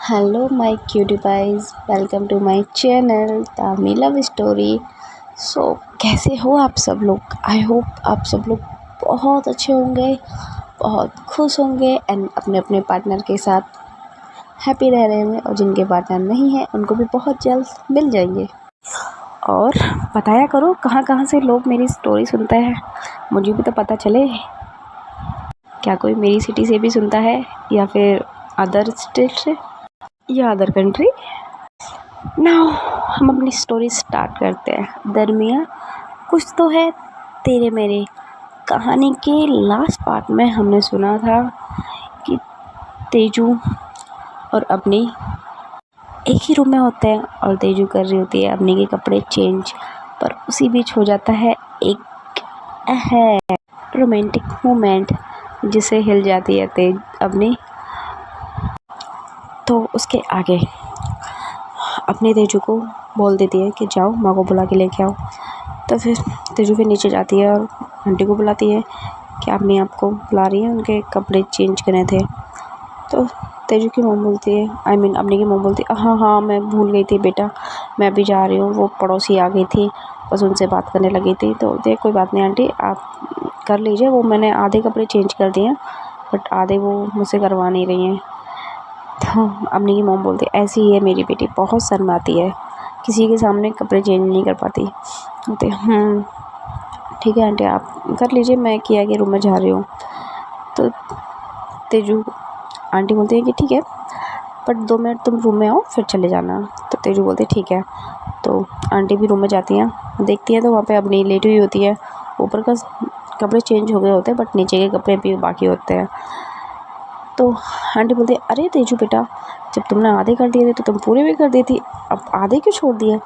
Hello my cutie pies, welcome to my channel तामी love story. So कैसे हो आप सब लोग? आई होप आप सब लोग बहुत अच्छे होंगे, बहुत खुश होंगे एंड अपने अपने पार्टनर के साथ हैप्पी रह रहे होंगे, और जिनके पार्टनर नहीं हैं उनको भी बहुत जल्द मिल जाएंगे। और बताया करो कहाँ कहाँ से लोग मेरी स्टोरी सुनते हैं, मुझे भी तो पता चले। क्या कोई मेरी सिटी से भी सुनता है या फिर अदर स्टेट से या अदर कंट्री? नाउ हम अपनी स्टोरी स्टार्ट करते हैं। दरमिया कुछ तो है तेरे मेरे कहानी के लास्ट पार्ट में हमने सुना था कि तेजू और अपनी एक ही रूम में होते हैं और तेजू कर रही होती है अपनी के कपड़े चेंज, पर उसी बीच हो जाता है एक रोमांटिक मोमेंट जिसे हिल जाती है तेज अपनी। तो उसके आगे अपने तेजू को बोल देती है कि जाओ माँ को बुला के लेके आओ। तो फिर तेजू फिर नीचे जाती है और आंटी को बुलाती है कि अपनी आपको बुला रही है, उनके कपड़े चेंज करने थे। तो तेजू की मॉम बोलती है, अपनी की मॉम बोलती है, हाँ हाँ मैं भूल गई थी बेटा, मैं अभी जा रही हूँ, वो पड़ोसी आ गई थी, बस उनसे बात करने लगी थी। तो बोलती है कोई बात नहीं आंटी, आप कर लीजिए, वो मैंने आधे कपड़े चेंज कर दिए हैं बट आधे वो मुझसे करवा नहीं रही हैं। तो अपनी की मॉम बोलती है ऐसी ही है मेरी बेटी, बहुत शर्माती है, किसी के सामने कपड़े चेंज नहीं कर पाती। बोलते ठीक है आंटी आप कर लीजिए, मैं किया के रूम में जा रही हूँ। तो तेजू आंटी बोलती है कि ठीक है बट 2 मिनट तुम रूम में आओ फिर चले जाना। तो तेजू बोलते ठीक है। तो आंटी भी रूम में जाती हैं, देखती हैं तो वहाँ पे अपनी लेटी हुई होती है, ऊपर का कपड़े चेंज हो गए होते हैं बट नीचे के कपड़े भी बाकी होते हैं। तो आंटी बोलती है अरे तेजू बेटा, जब तुमने आधे कर दिए थे तो तुम पूरे भी कर दी थी, अब आधे क्यों छोड़ दिए?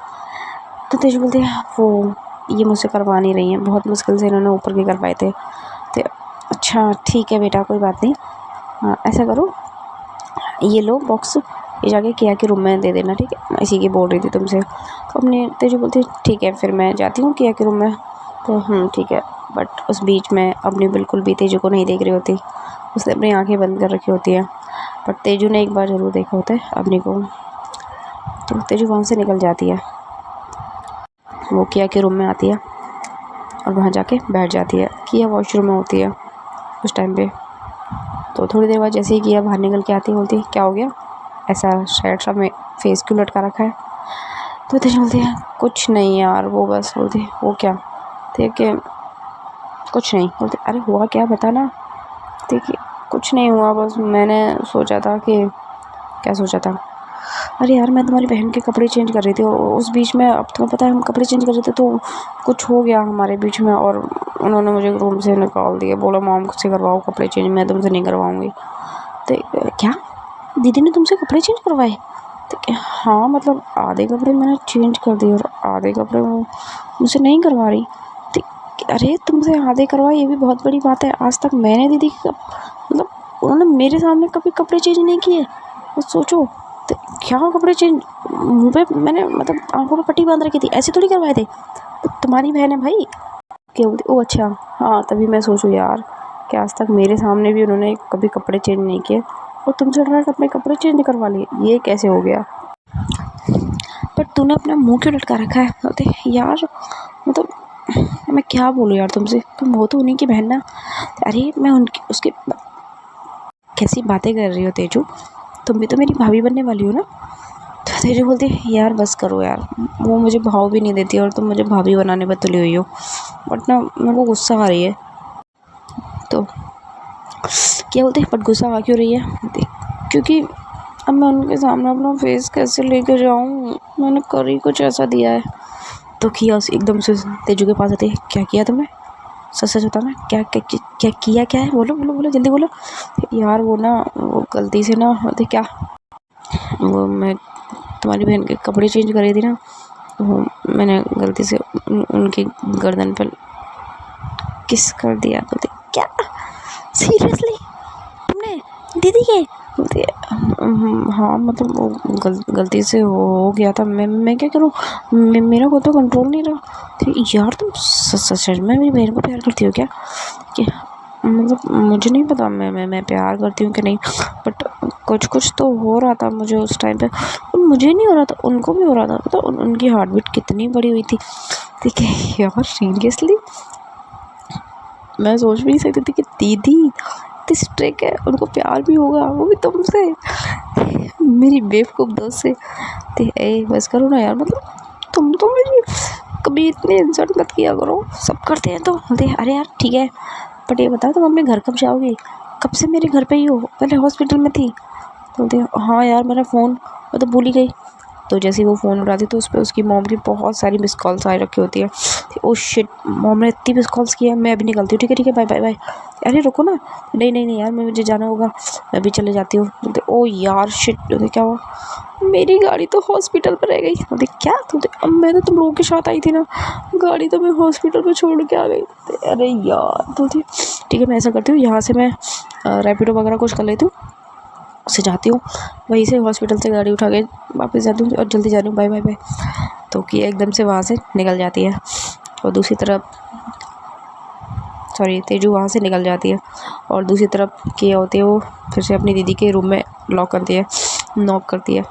तो तेजू बोलती है वो ये मुझसे करवा नहीं रही हैं, बहुत मुश्किल से इन्होंने ऊपर के करवाए थे। तो अच्छा ठीक है बेटा कोई बात नहीं, ऐसा करो ये लो बॉक्स, ये जाके किया के रूम में दे देना, ठीक है, मैं इसी की बोल रही थी तुमसे। तो अपने तेजू बोलती है ठीक है फिर मैं जाती हूँ किया के रूम में। तो ठीक है। बट उस बीच में अपनी बिल्कुल भी तेजू को नहीं देख रही होती, उसने अपनी आंखें बंद कर रखी होती हैं, बट तेजू ने एक बार ज़रूर देखा होता है अपनी को। तो तेजू वहाँ से निकल जाती है, वो किया के रूम में आती है और वहाँ जाके बैठ जाती है। किया वॉशरूम में होती है उस टाइम पे। तो थोड़ी देर बाद जैसे ही किया बाहर निकल के आती है, बोलती है क्या हो गया, ऐसा शर्ट सा में फेस क्यों लटका रखा है? तो तेजू बोलती है कुछ नहीं यार, वो बस बोलती है वो क्या, ठीक है कुछ नहीं। बोलती अरे हुआ क्या बताना। ठीक है कुछ नहीं हुआ, बस मैंने सोचा था कि क्या सोचा था, अरे यार मैं तुम्हारी बहन के कपड़े चेंज कर रही थी और उस बीच में, अब तुम्हें पता है हम कपड़े चेंज कर रहे थे तो कुछ हो गया हमारे बीच में और उन्होंने मुझे रूम से निकाल दिया, बोला मॉम से करवाओ कपड़े चेंज, मैं तुमसे नहीं करवाऊँगी। तो क्या दीदी ने तुमसे कपड़े चेंज करवाए? तो हाँ मतलब आधे कपड़े मैंने चेंज कर दिए और आधे कपड़े वो मुझसे नहीं करवा रही। तो अरे तुमसे आधे करवाए ये भी बहुत बड़ी बात है, आज तक मैंने दीदी की मतलब उन्होंने मेरे सामने कभी कपड़े चेंज नहीं किए, तो सोचो। तो क्या कपड़े चेंज, मुँह पे मैंने मतलब आंखों पे पट्टी बांध रखी थी, ऐसे थोड़ी करवाए थे, तो तुम्हारी बहन है भाई। क्या बोलती ओ अच्छा हाँ, तभी मैं सोचूं यार कि आज तक मेरे सामने भी उन्होंने कभी कपड़े चेंज नहीं किए और तुमसे डायरेक्ट अपने कपड़े चेंज करवा लिए, ये कैसे हो गया? पर तूने अपना मुंह क्यों लटका रखा है? बोलते यार मतलब मैं क्या बोलूँ यार तुमसे, तुम हो तो उन्हीं की बहन ना। अरे मैं उनकी उसके कैसी बातें कर रही हो तेजू, तुम भी तो मेरी भाभी बनने वाली हो ना। तो तेजू बोलती यार बस करो यार, वो मुझे भाव भी नहीं देती और तुम मुझे भाभी बनाने पर तुली हुई हो, बट ना मेरे को गुस्सा आ रही है। तो क्या बोलते बट गुस्सा आ क्यों रही है? बोलते क्योंकि अब मैं उनके सामने अपना फेस कैसे लेके जाऊँ, मैंने कर ही कुछ ऐसा दिया है। तो किया एकदम से तेजू के पास आती है, क्या किया तुमने, सच सच बताना, क्या क्या क्या किया, क्या है, बोलो बोलो बोलो जल्दी बोलो। यार वो ना वो गलती से ना, बोलते क्या, वो मैं तुम्हारी बहन के कपड़े चेंज कर रही थी ना, वो मैंने गलती से उनकी गर्दन पर किस कर दिया। बोलते क्या सीरियसली तुमने दीदी के? बोलती हाँ मतलब वो गलती से हो गया था, मैं क्या करूँ, मेरा को तो कंट्रोल नहीं रहा। तो यार तुम सच में मेरी बहन को प्यार करती हो क्या? कि मतलब मुझे नहीं पता मैं प्यार करती हूँ कि नहीं, बट कुछ तो हो रहा था मुझे उस टाइम पे। और मुझे नहीं हो रहा था, उनको भी हो रहा था। पता उनकी हार्ट बीट कितनी बड़ी हुई थी। ठीक है यार, सीरियसली मैं सोच भी नहीं सकती थी कि दीदी इतनी स्ट्रिक्ट है, उनको प्यार भी होगा, वो भी तुमसे, मेरी बेवकूफ़ दोस्त से। ए बस करो ना यार, मतलब तुम तो मेरी कभी इतने इंसल्ट मत किया करो, सब करते हैं तो बोलते अरे यार ठीक है, बट ये बताओ तुम अपने घर कब जाओगी? कब से मेरे घर पे ही हो? पहले हॉस्पिटल में थी। तो बोलते हाँ यार मेरा फ़ोन मैं तो भूल ही गई। तो जैसे ही वो फ़ोन उठाती तो उस पर उसकी मॉम की बहुत सारी मिस कॉल्स आ रखी होती है। ओ शिट, मॉम ने इतनी मिस कॉल्स की है, मैं अभी निकलती हूँ। ठीक है बाय बाय बाय। अरे रुको ना, नहीं यार मुझे जाना होगा, मैं भी चले जाती हूँ। बोलते ओ यार शिट, बोलते क्या हुआ? मेरी गाड़ी तो हॉस्पिटल पर रह गई। बोलते क्या? बोलते अब मैं तो तुम लोगों के साथ आई थी ना, गाड़ी तो मैं हॉस्पिटल में छोड़ के आ गई। अरे यार, बोलती ठीक है मैं ऐसा करती हूँ, यहाँ से मैं रैपिडो वगैरह कुछ कर लेती हूँ, उससे जाती हूँ, वहीं से हॉस्पिटल से गाड़ी उठा के वापस जाती हूँ और जल्दी जा रही हूँ, बाय बाय बाय। तो कि एकदम से वहाँ से निकल जाती है। और दूसरी तरफ सॉरी तेजू वहाँ से निकल जाती है और दूसरी तरफ किया होती है वो फिर से अपनी दीदी के रूम में लॉक करती है, नॉक करती है।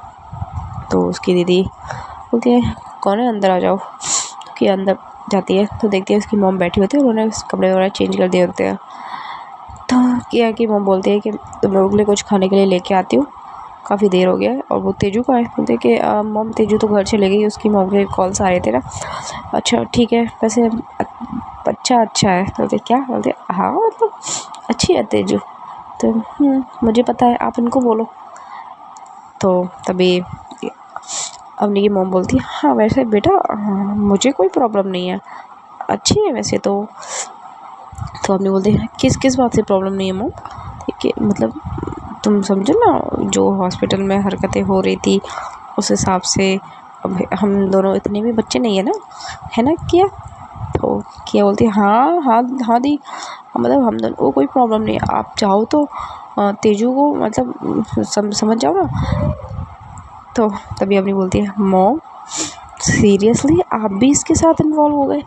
तो उसकी दीदी बोलती है कौन है, अंदर आ जाओ। तो कि अंदर जाती है तो देखती है उसकी मॉम बैठी होती है, उन्होंने कपड़े वगैरह चेंज कर दिए होते हैं। तो किया कि मॉम बोलती है कि तुम लोगों के लिए कुछ खाने के लिए लेके आती हूँ, काफ़ी देर हो गया है। और वो तेजू का है, बोलते कि मॉम तेजू तो घर चले गई, उसकी मॉम के कॉल्स आ रहे थे ना। अच्छा ठीक है, वैसे अच्छा है। बोलते क्या? बोलते हाँ मतलब अच्छी है तेजू। तो मुझे पता है, आप इनको बोलो। तो तभी अवनी की मॉम बोलती है हाँ वैसे बेटा, हाँ, मुझे कोई प्रॉब्लम नहीं है, अच्छी है वैसे तो। तो अवनी बोलती है किस बात से प्रॉब्लम नहीं है मॉम? ठीक है, मतलब तुम समझो ना, जो हॉस्पिटल में हरकतें हो रही थी उस हिसाब से अब हम दोनों इतने भी बच्चे नहीं है ना, है ना किया? तो किया बोलती है हाँ दी, मतलब हम दोनों को कोई प्रॉब्लम नहीं है, आप चाहो तो तेजू को मतलब समझ जाओ ना। तो तभी अपनी बोलती है मॉम सीरियसली आप भी इसके साथ इन्वॉल्व हो गए?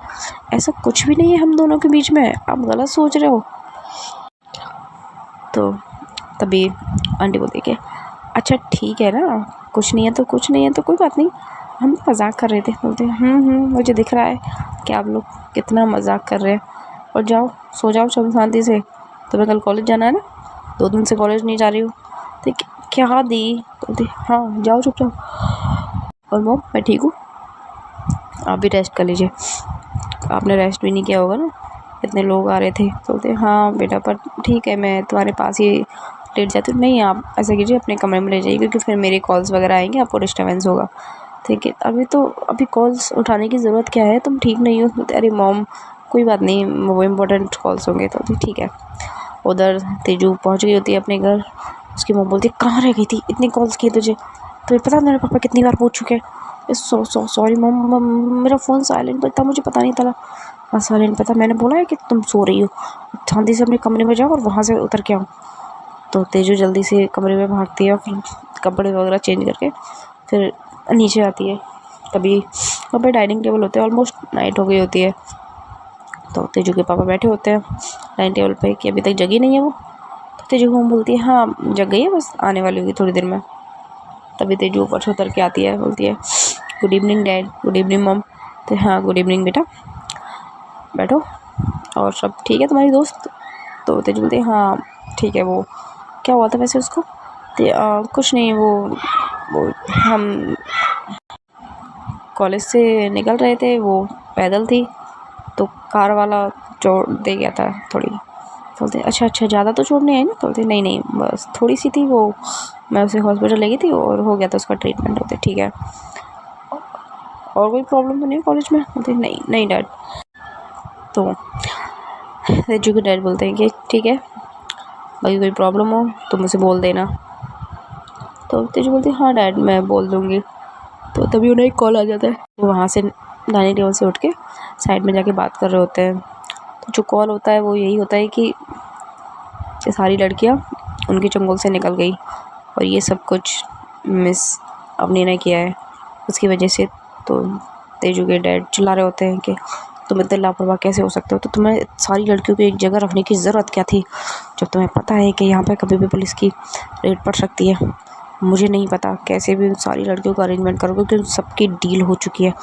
ऐसा कुछ भी नहीं है हम दोनों के बीच में, आप गलत सोच रहे हो। तो तभी आंटी बोलती है कि अच्छा ठीक है ना, कुछ नहीं है तो कोई बात नहीं, हम मजाक कर रहे थे। बोलते मुझे दिख रहा है कि आप लोग कितना मजाक कर रहे हैं, और जाओ सो जाओ सब शांति से, तुम्हें कल कॉलेज जाना है ना, 2 दिन से कॉलेज नहीं जा रही हूँ। तो क्या दी? बोलते हाँ जाओ चुपचाप। और मॉम मैं ठीक हूँ, आप भी रेस्ट कर लीजिए, आपने रेस्ट भी नहीं किया होगा ना, इतने लोग आ रहे थे। तो बोलते हाँ बेटा पर ठीक है मैं तुम्हारे पास ही लेट जाती हूँ। नहीं आप ऐसा कीजिए अपने कमरे में ले जाइए, क्योंकि फिर मेरे कॉल्स वगैरह आएंगे, आपको डिस्टर्बेंस होगा। ठीक है अभी कॉल्स उठाने की ज़रूरत क्या है, तुम ठीक नहीं हो? बोलते अरे मॉम कोई बात नहीं, वो इम्पोर्टेंट कॉल्स होंगे। तो ठीक है। उधर तेजू पहुँच गई होती है अपने घर। उसकी मॉम बोलती है कहाँ रह गई थी, इतनी कॉल्स किए तुझे, तुम्हें पता मेरे पापा कितनी बार पूछ चुके हैं। सॉरी मॉम, मेरा फ़ोन साइलेंट पर था, मुझे पता नहीं चला। हाँ साइलेंट पता, मैंने बोला है कि तुम सो रही हो, जल्दी से अपने कमरे में जाओ और वहाँ से उतर के आओ। तो तेजू जल्दी से कमरे में भागती है और फिर कपड़े वगैरह चेंज करके फिर नीचे आती है। तभी वहाँ पे डाइनिंग टेबल होते हैं, ऑलमोस्ट नाइट हो गई होती है। तो तेजू के पापा बैठे होते हैं डाइनिंग टेबल पे कि अभी तक जगी नहीं है वो। तो तेजू को बोलती है हाँ जग गई है, बस आने वाली होगी थोड़ी देर में। तभी तेजू ऊपर से उतर के आती है, बोलती है good evening dad, good evening mom. तो हाँ गुड इवनिंग बेटा, बैठो, और सब ठीक है तुम्हारी दोस्त? तो तेजू बोलती है हाँ ठीक है। वो क्या हुआ था वैसे उसको? कुछ नहीं, वो हम कॉलेज से निकल रहे थे, वो पैदल थी तो कार वाला चोट दे गया था थोड़ी। बोलते अच्छा ज़्यादा तो चोट नहीं आई ना? तो बोलते नहीं बस थोड़ी सी थी, वो मैं उसे हॉस्पिटल ले गई थी और हो गया था उसका ट्रीटमेंट। होते ठीक है, और कोई प्रॉब्लम तो नहीं है कॉलेज में? बोलते नहीं डैड। तो तेजू के डैड बोलते हैं कि ठीक है, बाकी कोई प्रॉब्लम हो तो मुझे बोल देना। तो तेजू बोलती है हाँ डैड मैं बोल दूँगी। तो तभी उन्हें एक कॉल आ जाता है, वो वहाँ से डाइनिंग टेबल से उठ के साइड में जाके बात कर रहे होते हैं। तो जो कॉल होता है वो यही होता है कि ये सारी लड़कियाँ उनके चंगुल से निकल गई और ये सब कुछ मिस अवनी ने किया है उसकी वजह से। तो तेजू के डैड चिल्ला रहे होते हैं कि तुम इतने लापरवाह कैसे हो सकते हो? तो तुम्हें सारी लड़कियों को एक जगह रखने की ज़रूरत क्या थी, जब तुम्हें पता है कि यहाँ पे कभी भी पुलिस की रेड पड़ सकती है? मुझे नहीं पता कैसे भी उन सारी लड़कियों का अरेंजमेंट करोगे, क्योंकि सबकी डील हो चुकी है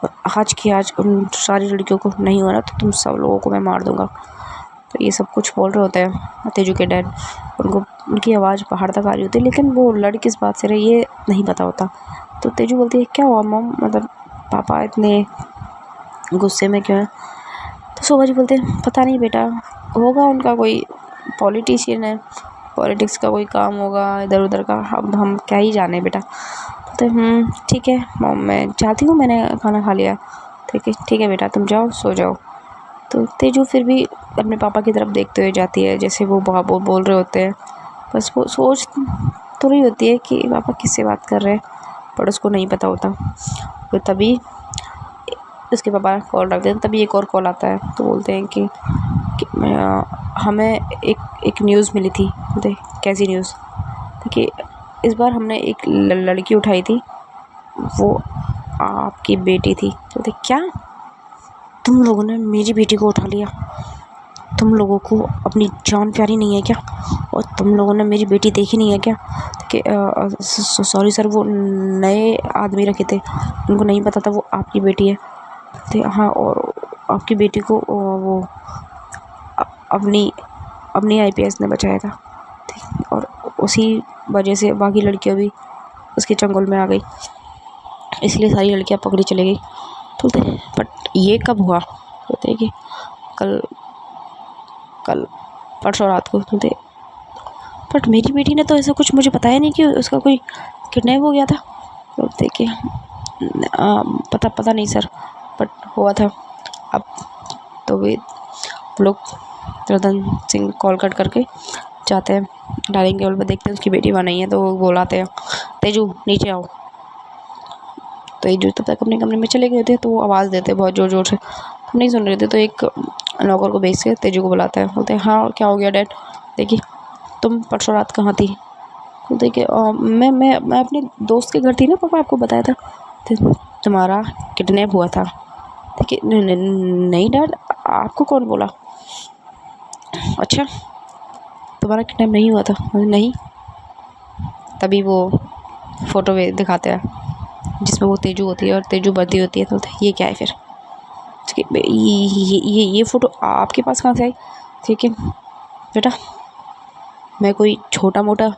और आज की आज उन सारी लड़कियों को नहीं हो रहा तो तुम सब लोगों को मैं मार दूँगा। तो ये सब कुछ बोल रहे होते हैं तेजू के डैड। उनको उनकी आवाज़ पहाड़ तक आ रही होती है, लेकिन वो लड़ किस बात से रहे ये नहीं पता होता। तो तेजू बोलती है, क्या हुआ मॉम, मतलब पापा इतने गुस्से में क्यों हैं? तो शोभा जी बोलते हैं, पता नहीं बेटा, होगा उनका कोई पॉलिटिशियन है, पॉलिटिक्स का कोई काम होगा इधर उधर का, अब हम क्या ही जाने बेटा। तो ठीक है मॉम, मैं चाहती हूँ, मैंने खाना खा लिया। ठीक है बेटा, तुम जाओ सो जाओ। तो तेजू फिर भी अपने पापा की तरफ देखते हुए जाती है, जैसे वो बोल रहे होते हैं। बस वो सोच तो रही होती है कि पापा किससे बात कर रहे हैं, पर उसको नहीं पता होता। तो तभी उसके पापा कॉल रखते हैं, तभी एक और कॉल आता है। तो बोलते हैं कि हमें एक न्यूज़ मिली थी। बोलते कैसी न्यूज़? कि इस बार हमने एक लड़की उठाई थी, वो आपकी बेटी थी। बोलते क्या, तुम लोगों ने मेरी बेटी को उठा लिया? तुम लोगों को अपनी जान प्यारी नहीं है क्या? और तुम लोगों ने मेरी बेटी देखी नहीं है क्या? कि सॉरी सर, वो नए आदमी रखे थे, उनको नहीं पता था वो आपकी बेटी है। तो हाँ, और आपकी बेटी को वो अपनी आईपीएस ने बचाया था, ठीक, और उसी वजह से बाकी लड़कियां भी उसके चंगुल में आ गई, इसलिए सारी लड़कियां पकड़ी चली गई। तो बोलते बट ये कब हुआ? बोलते कि कल परसों रात को। बोलते बट मेरी बेटी ने तो ऐसा कुछ मुझे बताया नहीं कि उसका कोई किडनैप हो गया था। बोलते कि पता नहीं सर, बट हुआ था। अब तो वे लोग रतन सिंह कॉल कट करके जाते हैं डाइनिंग टेबल पर, देखते हैं उसकी बेटी वहाँ नहीं है। तो वो बुलाते हैं, तेजू नीचे आओ। तो तेजू तब तक अपने कमरे में चले गए थे, तो वो आवाज़ देते बहुत ज़ोर ज़ोर से, हम नहीं सुन रहे थे। तो एक नौकर को भेज के तेजू को बुलाता है। बोलते हैं हाँ क्या हो गया डैड? देखिए तुम परसों रात कहाँ थी? बोलते कि मैं अपने दोस्त के घर थी ना पापा, आपको बताया था। तो तुम्हारा किडनैप हुआ था? देखिए नहीं डैड, आपको कौन बोला? अच्छा, तुम्हारा किडनैप नहीं हुआ था? नहीं। तभी वो फ़ोटो दिखाते हैं जिसमें वो तेजू होती है और तेजू बदी होती है। तो ये क्या है फिर? ये फ़ोटो आपके पास कहाँ से आई? ठीक है बेटा, मैं कोई छोटा मोटा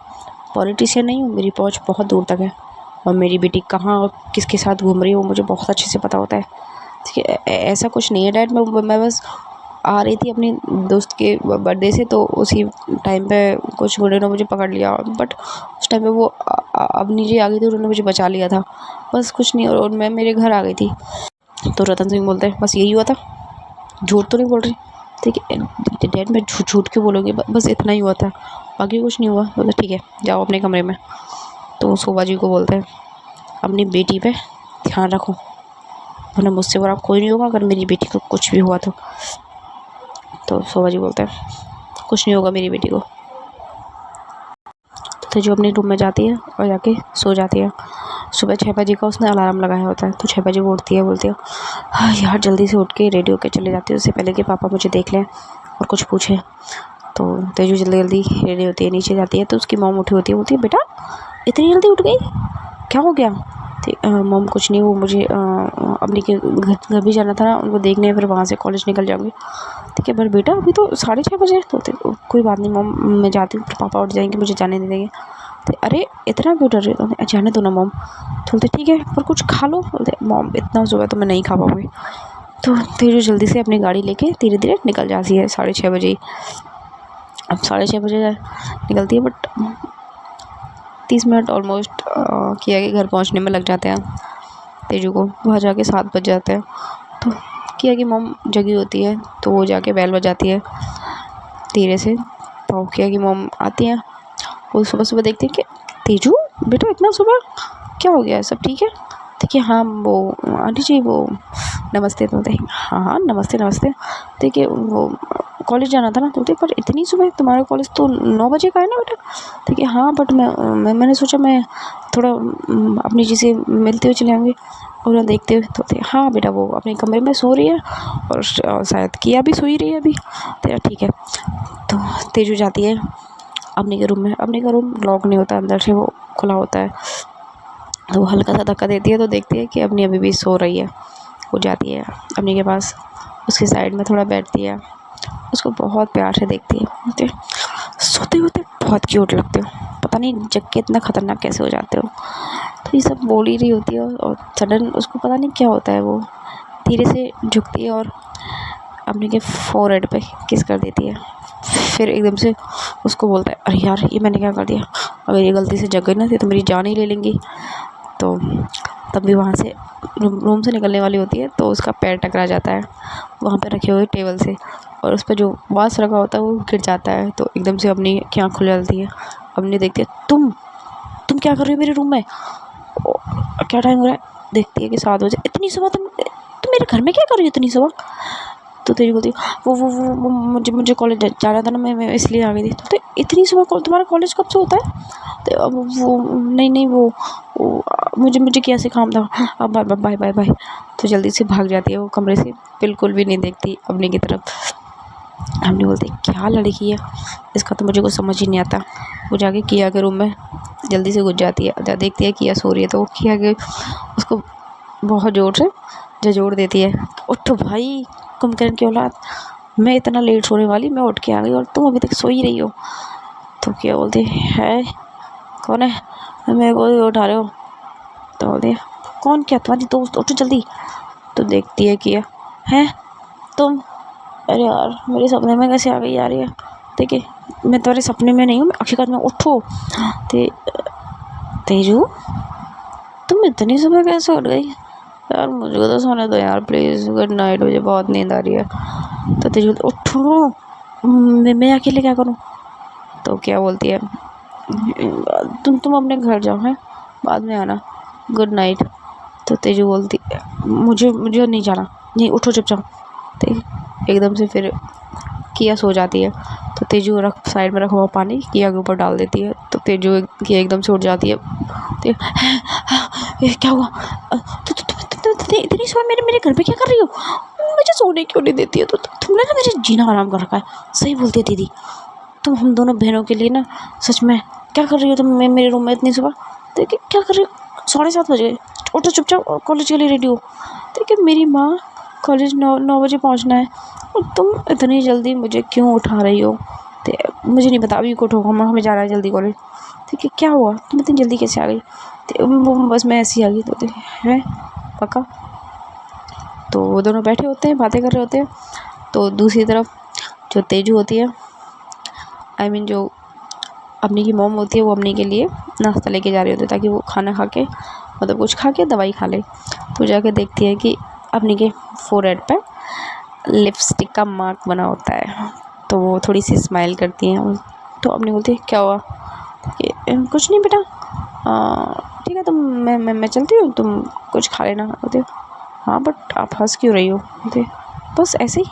पॉलिटिशियन नहीं हूँ, मेरी पहुँच बहुत दूर तक है, और मेरी बेटी कहाँ और किसके साथ घूम रही है वो मुझे बहुत अच्छे से पता होता है। ठीक है, ऐसा कुछ नहीं है डैड, मैं बस आ रही थी अपनी दोस्त के बर्थडे से, तो उसी टाइम पे कुछ गुंडे ने मुझे पकड़ लिया, बट उस टाइम पे वो अब नीचे आ गई थी, उन्होंने मुझे बचा लिया था, बस कुछ नहीं, और मैं मेरे घर आ गई थी। तो रतन सिंह बोलते हैं बस यही हुआ था, झूठ तो नहीं बोल रही? ठीक है डैड, मैं झूठ क्यों बोलूँगी, बस इतना ही हुआ था, बाकी कुछ नहीं हुआ। बोला ठीक है जाओ अपने कमरे में। तो शोभा जी को बोलते हैं अपनी बेटी पे ध्यान रखो, वरना मुझसे बड़ा कोई नहीं होगा अगर मेरी बेटी को कुछ भी हुआ तो। शोभा जी बोलते हैं कुछ नहीं होगा मेरी बेटी को। तो जो अपने रूम में जाती है और जाके सो जाती है। सुबह 6 बजे का उसने अलार्म लगाया होता है, तो 6 बजे वो उठती है, बोलती है हाँ यार जल्दी से उठ के रेडी होके चले जाती है, उससे पहले कि पापा मुझे देख लें और कुछ पूछे। तो तेजू जल्दी रेडी होती है, नीचे जाती है। तो उसकी मॉम उठी होती है, बोलती है बेटा इतनी जल्दी उठ गई, क्या हो गया? मॉम कुछ नहीं, वो मुझे अपने के घर भी जाना था ना उनको देखने, फिर वहाँ से कॉलेज निकल जाऊँगी। ठीक है पर बेटा अभी तो 6:30 बजे। तो कोई बात नहीं मॉम, मैं जाती हूँ, फिर पापा उठ जाएंगे, मुझे जाने दे देंगे। तो अरे इतना क्यों डर रही हो? जाने दो ना मॉम। तो बोलते ठीक है पर कुछ खा लो। बोलते मॉम इतना सुबह तो मैं नहीं खा पाऊँगी। तो तेजू जल्दी से अपनी गाड़ी लेके धीरे धीरे निकल जाती है 6:30 बजे। अब 6:30 बजे निकलती है, बट 30 मिनट ऑलमोस्ट किया कि घर पहुंचने में लग जाते हैं तेजू को। वहाँ जाके 7 बज जाते हैं। तो किया कि मॉम जगी होती है, तो वो जाके बेल बजाती है धीरे से। तो किया कि मॉम आती हैं, वो सुबह सुबह देखती है कि तेजू बेटा इतना सुबह क्या हो गया है, सब ठीक है? देखिए हाँ वो आंटी जी वो नमस्ते। तो बोलते हाँ हाँ नमस्ते नमस्ते। देखिए वो कॉलेज जाना था ना। तो बोलते पर इतनी सुबह, तुम्हारा कॉलेज तो 9 बजे का है ना बेटा। देखिए हाँ बट मैंने सोचा मैं थोड़ा अपनी जी से मिलते हुए चले आएंगे और देखते हुए। तो हाँ बेटा वो अपने कमरे में सो रही है और शायद किया भी सो ही रही है अभी। तो ठीक है। तो तेजू जाती है अपने के रूम में। अपने का रूम लॉक नहीं होता, अंदर से वो खुला होता है। तो वो हल्का सा धक्का देती है तो देखती है कि अपनी अभी भी सो रही है। वो जाती है अपनी के पास, उसके साइड में थोड़ा बैठती है, उसको बहुत प्यार से देखती है। बोलती है सोते होते बहुत क्यूट लगते हो, पता नहीं जग के इतना ख़तरनाक कैसे हो जाते हो। तो ये सब बोल ही रही होती है और सडन उसको पता नहीं क्या होता है, वो धीरे से झुकती है और अपने के फोरहेड पे किस कर देती है। फिर एकदम से उसको बोलता है अरे यार ये मैंने क्या कर दिया, अगर ये गलती से जग गई ना तो मेरी जान ही ले लेंगी। तो तब भी वहाँ से रूम से निकलने वाली होती है तो उसका पैर टकरा जाता है वहाँ पे रखे हुए टेबल से, और उस पर जो बांस रखा होता है वो गिर जाता है। तो एकदम से अपनी की आँख खुल जाती है। अपनी देखती है तुम क्या कर रही हो मेरे रूम में, क्या टाइम हो रहा है। देखती है कि 7 बजे। इतनी सुबह तुम मेरे घर में क्या कर रही हो इतनी सुबह। तो तेरी बोलती वो मुझे कॉलेज जाना था ना, मैं इसलिए आ गई थी। तो इतनी सुबह तुम्हारा कॉलेज कब से होता है। तो अब वो नहीं वो मुझे कैसे काम था। अब बाय बाय बाय। तो जल्दी से भाग जाती है वो कमरे से, बिल्कुल भी नहीं देखती अपने की तरफ। हमने बोलते क्या लड़की है, इसका तो मुझे कुछ समझ ही नहीं आता। वो जाके किया के रूम में जल्दी से घुस जाती है, देखती है किया सो रही है तो वो किया के उसको बहुत ज़ोर से झंझोड़ देती है। उठो भाई कुंभकर्ण की औलाद, मैं इतना लेट सोने वाली, मैं उठ के आ गई और तुम अभी तक सो ही रही हो। तो क्या बोलते है कौन है, मेरे को उठा रहे हो। तो बोलते कौन, क्या तुम्हारी दोस्त, उठो जल्दी। तो देखती है किया है तुम, अरे यार मेरे सपने में कैसे आ गई यार ये। देखिए मैं तुम्हारे सपने में नहीं हूँ, मैं हकीकत में। उठो तेजू तुम इतनी सुबह कैसे उठ गई यार, मुझे तो सोने दो यार प्लीज़, गुड नाइट, मुझे बहुत नींद आ रही है। तो तेजू उठो, मैं अकेले क्या करूँ। तो क्या बोलती है तुम अपने घर जाओ, हैं बाद में आना, गुड नाइट। तो तेजू बोलती मुझे नहीं जाना, नहीं उठो चुपचाप। तो एकदम से फिर किया सो जाती है। तो तेजू साइड में रखा हुआ पानी किया के ऊपर डाल देती है। तो तेजू किया एकदम से उठ जाती है। तो क्या हुआ, इतनी सुबह मेरे घर पे क्या कर रही हो, मुझे सोने क्यों नहीं देती है। तो तुमने ना मेरे जीना आराम कर रखा है। सही बोलती है दीदी, तुम हम दोनों बहनों के लिए ना सच में क्या कर रही हो तुम मेरे रूम में इतनी सुबह। देखिए क्या कर रही हो, 7:30 बज गए, उठो चुपचाप कॉलेज के लिए रेडी हो। देखिए मेरी माँ कॉलेज 9 बजे पहुँचना है और तुम इतनी जल्दी मुझे क्यों उठा रही हो। तो मुझे नहीं पता, अभी उठो, हमें जाना है जल्दी कॉलेज। ठीक है क्या हुआ, तुम इतनी जल्दी कैसे आ गई। तो वो बस मैं ऐसे ही आ गई। तो है पक्का। तो वो दोनों बैठे होते हैं, बातें कर रहे होते हैं। तो दूसरी तरफ जो तेजू होती है, आई मीन जो अपनी की मॉम होती है, वो अपनी के लिए नाश्ता लेके जा रही होती है ताकि वो खाना खा के, मतलब कुछ खा के दवाई खा ले। तो जाके देखती है कि अपनी के फोरहेड पे लिपस्टिक का मार्क बना होता है। तो वो थोड़ी सी स्माइल करती हैं। तो अपनी बोलती है क्या हुआ, कि कुछ नहीं बेटा, ठीक है तुम मैं चलती हूँ, तुम कुछ खा लेना। बोलते हाँ बट आप हंस क्यों रही हो। बोलते बस ऐसे ही।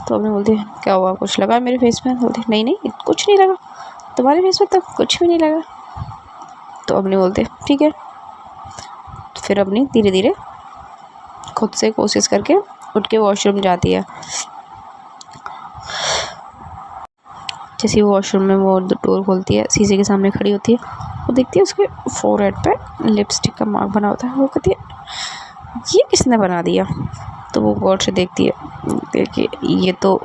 तो अपने बोलते क्या हुआ, कुछ लगा मेरे फेस में। बोलते नहीं कुछ नहीं लगा, तुम्हारे फेस में तो कुछ भी नहीं लगा। तो अपने बोलते ठीक है। फिर अपनी धीरे धीरे खुद से कोशिश करके उठ के वॉशरूम जाती है। जैसे वो वॉशरूम में वो डोर खोलती है, शीशे के सामने खड़ी होती है, वो देखती है उसके फोरहेड पे लिपस्टिक का मार्क बना होता है। वो कहती है ये किसने बना दिया। तो वो गौर से देखती है, देखिए ये तो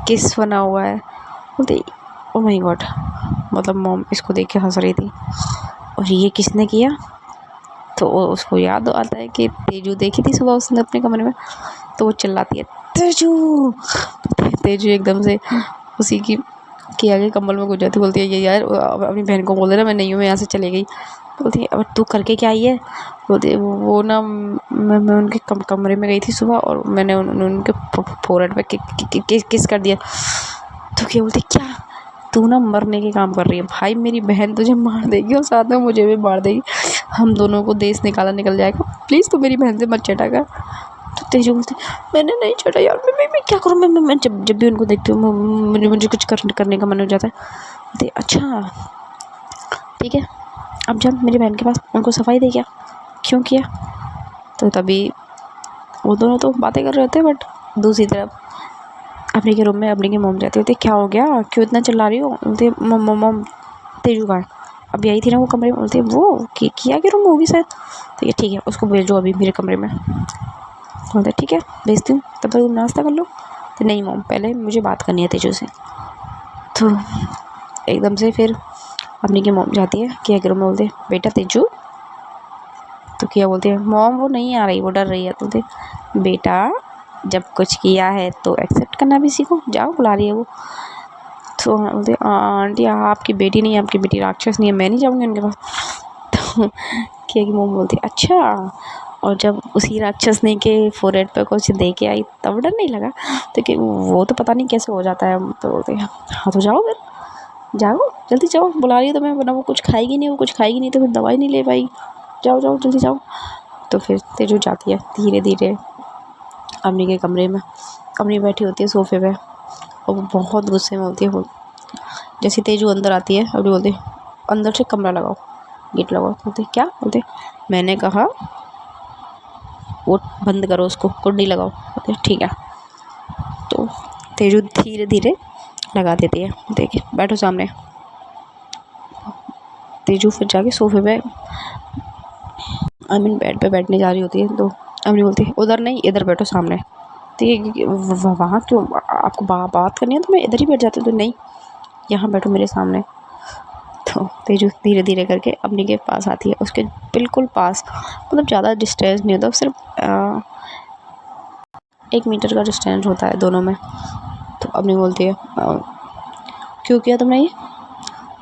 किस बना हुआ है। बोलते ओ माय गॉड, मतलब मॉम इसको देख के हंस रही थी, और ये किसने किया। तो उसको याद आता है कि तेजू देखी थी सुबह उसने अपने कमरे में। तो वो चिल्लाती है तेजू। तेजू एकदम से उसी की आगे कम्बल में घुस जाती, बोलती है ये यार अपनी बहन को बोल देना मैं नहीं हूँ, मैं यहाँ से चली गई। बोलती है अब तू करके क्या आई है। बोलती है वो ना मैं उनके कमरे में गई थी सुबह और मैंने उनके फोरहेड पे किस कर दिया। तो क्या बोलती क्या, तू ना मरने के काम कर रही है भाई, मेरी बहन तुझे मार देगी और साथ में मुझे भी मार देगी, हम दोनों को देश निकाला निकल जाएगा, प्लीज़ तू मेरी बहन से मत चटा कर। तो तेजू बोलती मैंने नहीं चटा यार, मैं क्या करूँ, मैं जब भी उनको देखती हूँ मुझे कुछ करने का मन हो जाता है। बोलती अच्छा ठीक है, अब जब मेरी बहन के पास उनको सफाई दे क्या, क्यों किया। तो तभी वो दोनों तो बातें कर रहे होते, बट दूसरी तरफ अपने के रूम में अपने की मोम जाती होती, क्या हो गया, क्यों इतना चिल्ला रही हो। बोलती मोम तेजू का अभी आई थी ना वो कमरे में। बोलती वो किया कि रूम होगी शायद, तो ये ठीक है उसको भेजो अभी मेरे कमरे में। बोलते ठीक है भेजती हूँ, तब तक तुम नाश्ता कर लो। तो नहीं मोम पहले मुझे बात करनी है तेजू से। तो एकदम से फिर अपनी की मोम जाती है किया के रूम में। बोलते बेटा तेजू, तो किया बोलती है मोम वो नहीं आ रही, वो डर रही है। तो बोलते बेटा जब कुछ किया है तो एक्सेप्ट करना भी सीखो, जाओ बुला रही है वो। तो बोलते आंटी आपकी बेटी नहीं है, आपकी बेटी राक्षस नहीं है, मैं नहीं जाऊँगी उनके पास। तो किया की मोम बोलती अच्छा, और जब उसी राक्षस ने के फोरहेड पे कुछ दे के आई तब डर नहीं लगा। तो कि वो तो पता नहीं कैसे हो जाता है। तो बोलते हाँ तो जाओ फिर, जाओ जल्दी जाओ, बुला रही है तो मैं, वरना वो कुछ खाएगी नहीं, वो कुछ खाएगी नहीं तो फिर दवाई नहीं ले पाएगी, जाओ जाओ जल्दी जाओ। तो फिर तेजू जाती है धीरे धीरे अम्मी के कमरे में। अम्मी बैठी होती है सोफे पे और वो बहुत गुस्से में होती है। वो जैसे तेजू अंदर आती है अम्मी बोलती अंदर से कमरा लगाओ, गेट लगाओ। बोलते क्या, बोलते मैंने कहा वो बंद करो, उसको कुंडी लगाओ। बोलते ठीक है। तो तेजू धीरे धीरे लगा देती है। देखिए बैठो सामने। तेजू फिर जाके सोफे पे बेड पे बैठने जा रही होती है। तो अम्मी बोलती है उधर नहीं इधर बैठो सामने। तो ये वहाँ क्यों, आपको बात करनी है तो मैं इधर ही बैठ जाती हूँ। तो नहीं यहाँ बैठो मेरे सामने। तो तेजू धीरे धीरे करके अपनी के पास आती है, उसके बिल्कुल पास, मतलब ज़्यादा डिस्टेंस नहीं होता, सिर्फ 1 मीटर का डिस्टेंस होता है दोनों में। तो अपनी बोलती है क्यों किया तुमने ये।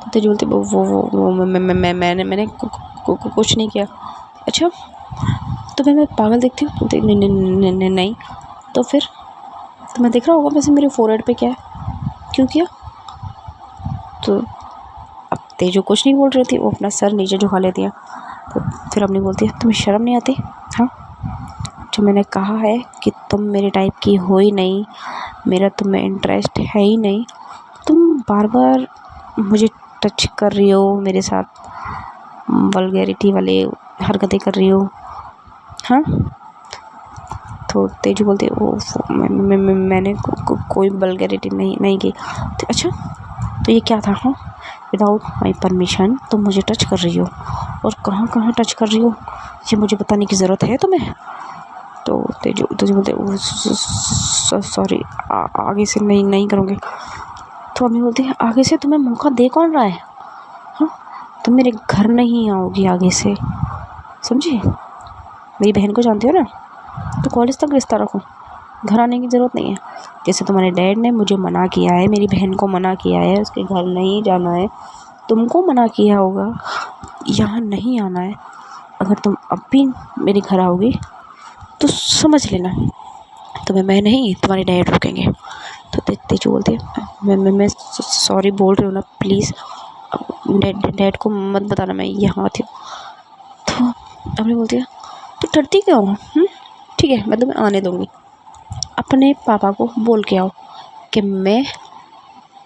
तो तेजू बोलती वो मैंने कुछ नहीं किया। अच्छा तो मैं पागल दिखती हूँ। तो नहीं तो फिर तुम्हें दिख रहा होगा वैसे मेरे फोरहेड पे क्या है, क्यों किया। तो अब तेजू कुछ नहीं बोल रही थी, वो अपना सर नीचे झुका लेती है। तो फिर अपनी बोलती है तुम्हें शर्म नहीं आती। हाँ जो मैंने कहा है कि तुम मेरे टाइप की हो ही नहीं, मेरा तुम्हें इंटरेस्ट है ही नहीं, तुम बार बार मुझे टच कर रही हो, मेरे साथ वल्गैरिटी वाले हरकतें कर रही हो। हाँ तो तेजू बोलती है वो मैंने कोई वल्गैरिटी नहीं की। तो अच्छा तो ये क्या था। हाँ विदाउट माई परमिशन तुम मुझे टच कर रही हो, और कहाँ कहाँ टच कर रही हो ये मुझे बताने की ज़रूरत है तुम्हें। तो तेजू बोलते सॉरी आगे से नहीं करूँगी। तो अम्मी बोलती है आगे से तुम्हें मौका दे कौन रहा है। हाँ तुम मेरे घर नहीं आओगी आगे से, समझी, मेरी बहन को जानती हो ना, तो कॉलेज तक रिश्ता रखो, घर आने की ज़रूरत नहीं है। जैसे तुम्हारे डैड ने मुझे मना किया है, मेरी बहन को मना किया है, उसके घर नहीं जाना है, तुमको मना किया होगा यहाँ नहीं आना है। अगर तुम अब भी मेरे घर आओगी तो समझ लेना तुम्हें मैं नहीं तुम्हारे डैड रुकेंगे। तो तेजू बोलती है मैं सॉरी बोल रही हूँ ना, प्लीज़ डैड को मत बताना मैं यहाँ आती हूँ। तो अपनी बोलती है तो डरती क्यों हो, ठीक है मैं तुम्हें आने दूँगी, अपने पापा को बोल के आओ कि मैं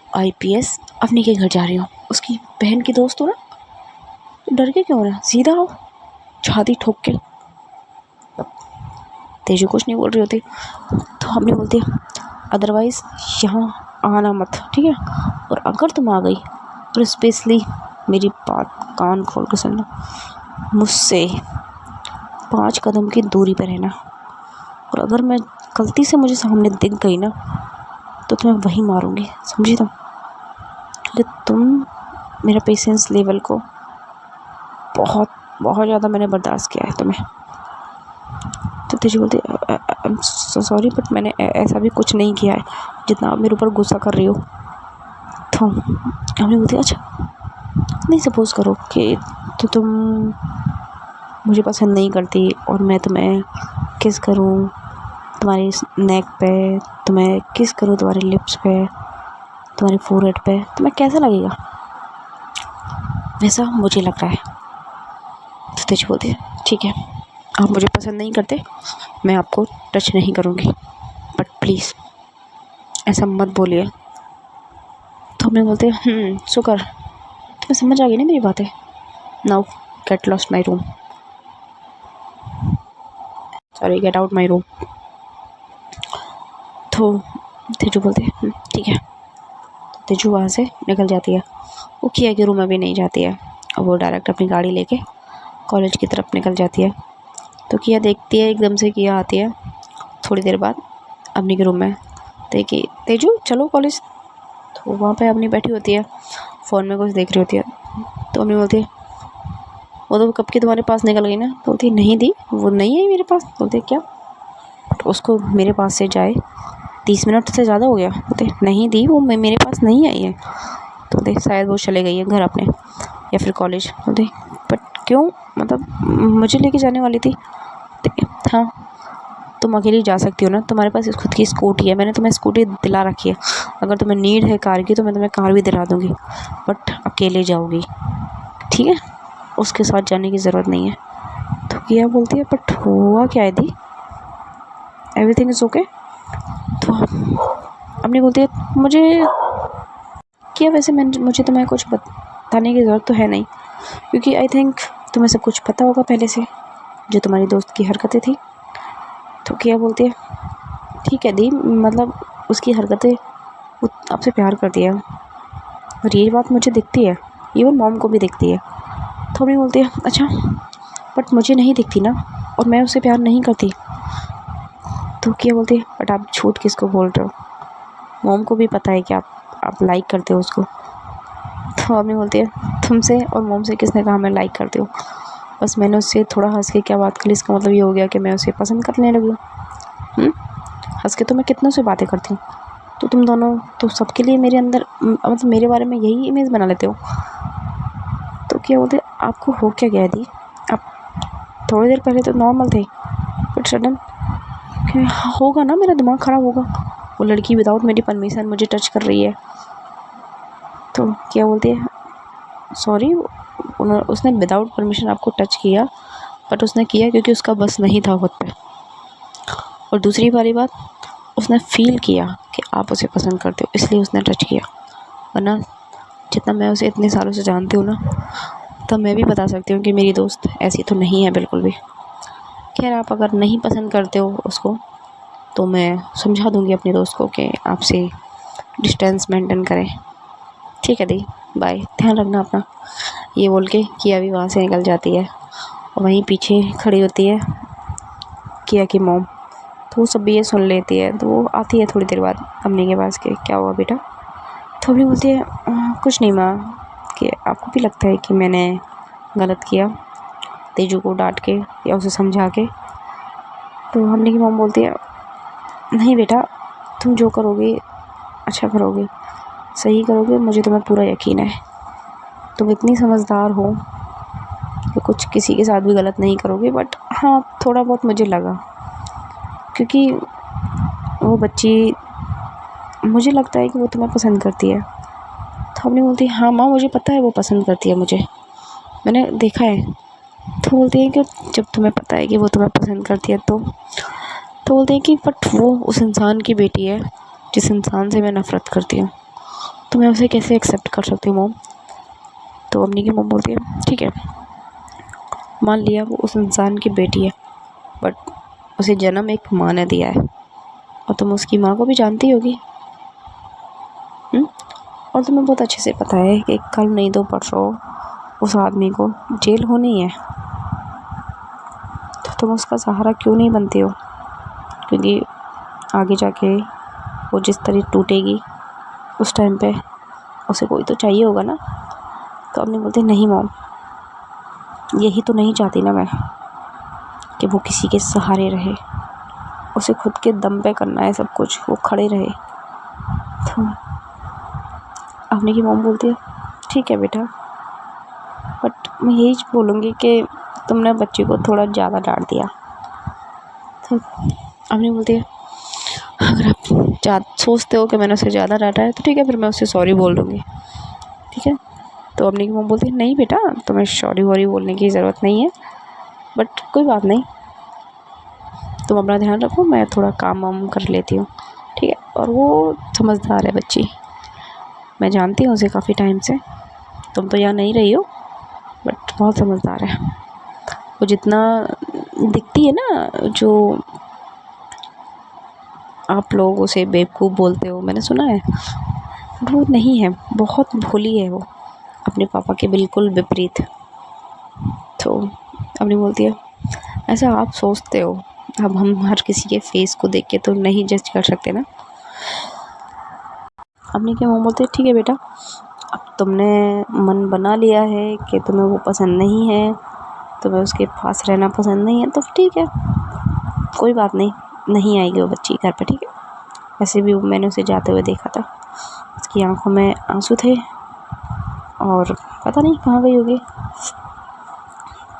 IPS अपनी के घर जा रही हूँ, उसकी बहन की दोस्त हो ना, तो डर के क्यों हो रहा, सीधा आओ छाती ठोक के। तेजू कुछ नहीं बोल रही होती। तो हमने बोलती है अदरवाइज़ यहाँ आना मत, ठीक है, और अगर तुम आ गई और स्पेशली मेरी बात कान खोल के सुनना, मुझसे 5 कदम की दूरी पर रहना, और अगर मैं गलती से मुझे सामने दिख गई ना तो तुम्हें वहीं मारूंगी, समझी तुम, क्योंकि तुम मेरा पेशेंस लेवल को बहुत बहुत ज़्यादा मैंने बर्दाश्त किया है तुम्हें। तो तेजी बोलती सॉरी बट मैंने ऐसा भी कुछ नहीं किया है जितना आप मेरे ऊपर गुस्सा कर रही हो। तो हमने बोलती अच्छा नहीं सपोज़ करो कि तो तुम मुझे पसंद नहीं करती और मैं तुम्हें किस करूं तुम्हारी नेक पे, तुम्हें किस करूं तुम्हारे लिप्स पे, तुम्हारे फोरहेड पे तुम्हें कैसा लगेगा, वैसा मुझे लग रहा है। तो तेजू बोलती है ठीक है, आप मुझे पसंद नहीं करते, मैं आपको टच नहीं करूँगी, बट प्लीज़ ऐसा मत बोलिए। तो हमने बोलते हैं शुक्र, तुम्हें समझ आ गई ना मेरी बातें, now get lost my room, sorry get out my room. तो तेजू बोलते हैं ठीक है। तो तेजू वहाँ से निकल जाती है। वो किया के रूम में भी नहीं जाती है और वो डायरेक्ट अपनी गाड़ी लेके कॉलेज की तरफ निकल जाती है। तो किया देखती है, एकदम से किया आती है थोड़ी देर बाद अपनी के रूम में, देखिए तेजू चलो कॉलेज। तो वहाँ पे अपनी बैठी होती है, फ़ोन में कुछ देख रही होती है। तो अपनी बोलती है वो तो कब की तुम्हारे पास निकल गई ना। तो बोलती है नहीं दी, वो नहीं आई मेरे पास। बोलते क्या, उसको मेरे पास से जाए 30 मिनट से ज़्यादा हो गया। बोलते नहीं दी, वो मेरे पास नहीं आई है। तो बोलते शायद वो चले गई है घर अपने या फिर कॉलेज। बोलते बट क्यों, मतलब मुझे लेके जाने वाली थी। हाँ तुम अकेली जा सकती हो ना, तुम्हारे पास खुद की स्कूटी है, मैंने तुम्हें स्कूटी दिला रखी है, अगर तुम्हें नीड है कार की तो मैं तुम्हें कार भी दिला दूँगी, बट अकेले जाओगी ठीक है, उसके साथ जाने की ज़रूरत नहीं है। तो किया बोलती है बट हुआ क्या है दी, एवरीथिंग इज़ ओके। तो अपनी बोलती है मुझे क्या, वैसे मुझे तुम्हें कुछ बताने की ज़रूरत तो है नहीं, क्योंकि आई थिंक तुम्हें सब कुछ पता होगा पहले से, जो तुम्हारी दोस्त की हरकतें थी। तो किया बोलती है ठीक है दी, मतलब उसकी हरकतें, वो आपसे प्यार करती है और ये बात मुझे दिखती है, इवन मॉम को भी दिखती है। तो अपनी बोलती है अच्छा बट मुझे नहीं दिखती ना, और मैं उससे प्यार नहीं करती। तो किया बोलती है बट आप झूठ किसको बोल रहे हो, मॉम को भी पता है कि आप लाइक करते हो उसको। तो अपनी बोलती है तुमसे और मॉम से किसने कहा मैं लाइक करती हूँ, बस मैंने उससे थोड़ा हंस के क्या बात करी, इसका मतलब ये हो गया कि मैं उसे पसंद करने लगी हूँ। हंस के तो मैं कितनों से बातें करती हूँ, तो तुम दोनों तो सबके लिए मेरे अंदर मतलब मेरे बारे में यही इमेज बना लेते हो। तो क्या बोलते आपको हो क्या गया दी, आप थोड़ी देर पहले तो नॉर्मल थे, बट सडन होगा ना, मेरा दिमाग ख़राब होगा, वो लड़की विदाउट मेरी परमिशन मुझे टच कर रही है। तो क्या बोलती है सॉरी, उसने विदाउट परमिशन आपको टच किया, बट उसने किया क्योंकि उसका बस नहीं था खुद पे। और दूसरी वाली बात, उसने फील किया कि आप उसे पसंद करते हो, इसलिए उसने टच किया, वरना जितना मैं उसे इतने सालों से जानती हूँ ना, तब मैं भी बता सकती हूँ कि मेरी दोस्त ऐसी तो नहीं है बिल्कुल भी। खैर आप अगर नहीं पसंद करते हो उसको तो मैं समझा दूँगी अपने दोस्त को कि आपसे डिस्टेंस मेंटेन करें। ठीक है दी, बाय, ध्यान रखना अपना। ये बोल के किया भी वहाँ से निकल जाती है और वहीं पीछे खड़ी होती है किया की मॉम। तो वो सब भी ये सुन लेती है, तो वो आती है थोड़ी देर बाद अम्मी के पास के क्या हुआ बेटा। तो अम्मी बोलती है कुछ नहीं माँ, कि आपको भी लगता है कि मैंने गलत किया तेजू को डांट के या उसे समझा के। तो अम्मी की मॉम बोलती है नहीं बेटा, तुम जो करोगे अच्छा करोगे, सही करोगे, मुझे तुम्हें पूरा यकीन है, तुम इतनी समझदार हो कि कुछ किसी के साथ भी गलत नहीं करोगे। बट हाँ थोड़ा बहुत मुझे लगा, क्योंकि वो बच्ची, मुझे लगता है कि वो तुम्हें पसंद करती है। तो हमने बोलती है हाँ माँ मुझे पता है वो पसंद करती है मुझे, मैंने देखा है। तो बोलती है कि जब तुम्हें पता है कि वो तुम्हें पसंद करती है तो बोलते हैं कि बट वो उस इंसान की बेटी है जिस इंसान से मैं नफ़रत करती हूँ, तो मैं उसे कैसे एक्सेप्ट कर सकती हूँ मॉम। तो अम्मी की मॉम बोलती है ठीक है, मान लिया वो उस इंसान की बेटी है, बट उसे जन्म एक माँ ने दिया है और तुम उसकी माँ को भी जानती होगी। और तुम्हें बहुत अच्छे से पता है कि कल नहीं तो परसों उस आदमी को जेल होनी है, तो तुम उसका सहारा क्यों नहीं बनती हो, क्योंकि आगे जाके वो जिस तरह टूटेगी उस टाइम पे उसे कोई तो चाहिए होगा ना। तो अपने बोलते नहीं मॉम, यही तो नहीं चाहती ना मैं कि वो किसी के सहारे रहे, उसे खुद के दम पे करना है सब कुछ, वो खड़े रहे। तो अपने की मॉम बोलती है ठीक है बेटा, बट मैं यही बोलूँगी कि तुमने बच्ची को थोड़ा ज़्यादा डांट दिया। तो अपनी बोलती है अगर आप सोचते हो कि मैंने उसे ज़्यादा डांटा है तो ठीक है, फिर मैं उसे सॉरी बोल दूँगी, ठीक है। तो अम्मी की मम्मी बोलती है नहीं बेटा, तुम्हें सॉरी वॉरी बोलने की ज़रूरत नहीं है, बट कोई बात नहीं, तुम अपना ध्यान रखो, मैं थोड़ा काम वाम कर लेती हूँ, ठीक है। और वो समझदार है बच्ची, मैं जानती हूँ उसे काफ़ी टाइम से, तुम तो यहाँ नहीं रही हो, बट बहुत समझदार है वो। जितना दिखती है ना, जो आप लोग उसे बेवकूफ़ बोलते हो, मैंने सुना है, वो नहीं है, बहुत भोली है वो, अपने पापा के बिल्कुल विपरीत। तो अपनी बोलती है ऐसा आप सोचते हो, अब हम हर किसी के फेस को देख के तो नहीं जज कर सकते ना। अपनी के मुँह बोलते ठीक है बेटा, अब तुमने मन बना लिया है कि तुम्हें वो पसंद नहीं है, तुम्हें उसके पास रहना पसंद नहीं है, तो ठीक है, कोई बात नहीं, नहीं आएगी वो बच्ची घर पे, ठीक है। वैसे भी मैंने उसे जाते हुए देखा था, उसकी आंखों में आंसू थे और पता नहीं कहाँ गई होगी।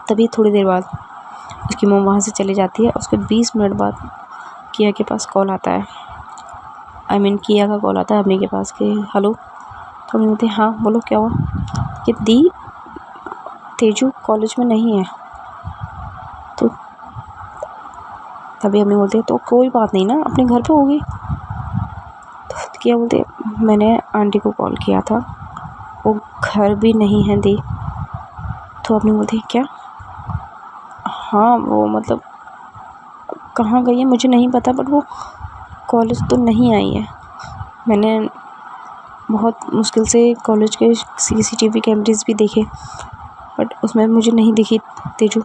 तभी थोड़ी देर बाद उसकी मॉम वहाँ से चली जाती है। उसके 20 मिनट बाद किया के पास कॉल आता है, किया का कॉल आता है अम्मी के पास कि हेलो। तो अम्मी बोलती है हाँ बोलो क्या हुआ। कि दी, तेजू कॉलेज में नहीं है। तो तभी अम्मी बोलती है तो कोई बात नहीं ना, अपने घर पे होगी। तो किया बोलती है मैंने आंटी को कॉल किया था, वो घर भी नहीं है दी। तो अपनी बोलती है क्या, हाँ वो मतलब कहाँ गई है मुझे नहीं पता, बट वो कॉलेज तो नहीं आई है। मैंने बहुत मुश्किल से कॉलेज के CCTV कैमरेज भी देखे, बट उसमें मुझे नहीं दिखी तेजू।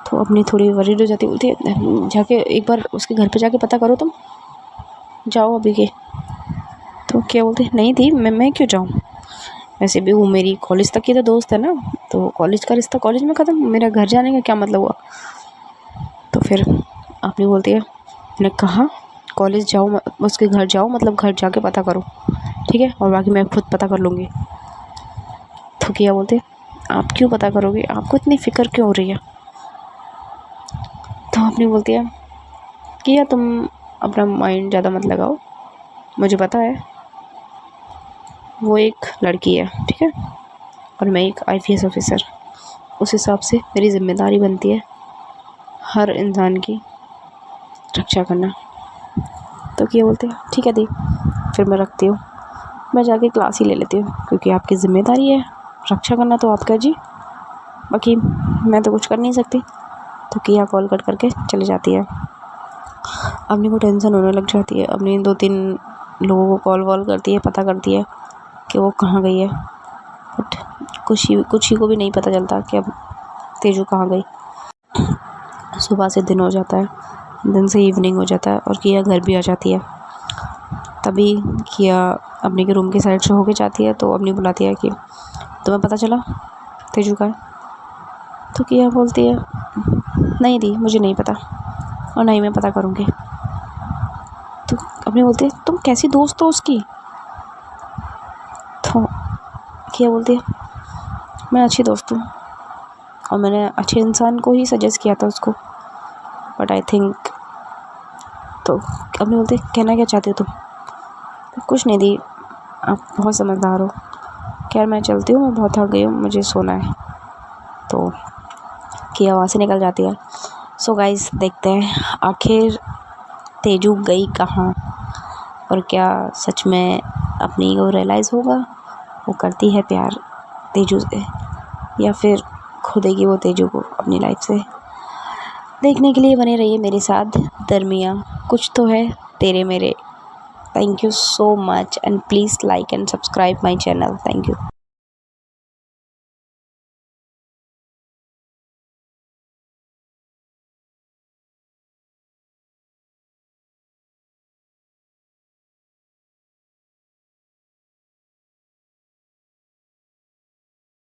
तो अपनी थोड़ी वरीड हो जाती, बोलती है जाके एक बार उसके घर पे जाके पता करो, तुम जाओ अभी के। तो क्या बोलते नहीं थी, मैं क्यों जाऊँ, वैसे भी वो मेरी कॉलेज तक की तो दोस्त है ना, तो कॉलेज का रिश्ता कॉलेज में ख़त्म, मेरा घर जाने का क्या मतलब हुआ। तो फिर आपने बोलती है मैंने कहा कॉलेज जाओ, उसके घर जाओ, मतलब घर जाके पता करो, ठीक है, और बाकी मैं खुद पता कर लूँगी। तो किया बोलते आप क्यों पता करोगे, आपको इतनी फ़िक्र क्यों हो रही है। तो आपने बोलती है किया तुम अपना माइंड ज़्यादा मत लगाओ, मुझे पता है वो एक लड़की है, ठीक है, और मैं एक IPS ऑफिसर, उस हिसाब से मेरी ज़िम्मेदारी बनती है हर इंसान की रक्षा करना। तो क्या बोलते हैं ठीक है दी, फिर मैं रखती हूँ, मैं जाके क्लास ही ले लेती हूँ, क्योंकि आपकी ज़िम्मेदारी है रक्षा करना, तो आपका जी, बाकी मैं तो कुछ कर नहीं सकती। तो किया कॉल कट करके चली जाती है। अपनी को टेंशन होने लग जाती है, अपनी 2-3 लोगों को कॉल वॉल करती है, पता करती है कि वो कहाँ गई है, बट कुछ ही को भी नहीं पता चलता कि अब तेजू कहाँ गई। सुबह से दिन हो जाता है, दिन से इवनिंग हो जाता है, और किया घर भी आ जाती है। तभी किया अपने के रूम के साइड से होके जाती है, तो अपनी बुलाती है कि तुम्हें पता चला तेजू का है। तो किया बोलती है नहीं दी, मुझे नहीं पता, और नहीं मैं पता करूँगी। तो अपनी बोलती है तुम कैसी दोस्त हो उसकी। तो किया बोलती है मैं अच्छी दोस्त हूँ, और मैंने अच्छे इंसान को ही सजेस्ट किया था उसको, बट आई थिंक। तो अपनी बोलते कहना क्या चाहती हो तुम। तो कुछ नहीं दी, आप बहुत समझदार हो, खैर मैं चलती हूँ, मैं बहुत थक गई हूँ, मुझे सोना है। तो किया वहाँ से निकल जाती है। सो गाइस देखते हैं आखिर तेजू गई कहाँ, और क्या सच में अपनी को रियलाइज़ होगा, वो करती है प्यार तेजू से, या फिर खोदेगी वो तेजू को अपनी लाइफ से। देखने के लिए बने रहिए मेरे साथ, दरमियाँ कुछ तो है तेरे मेरे। Thank you so much, and please like and subscribe my channel. Thank you.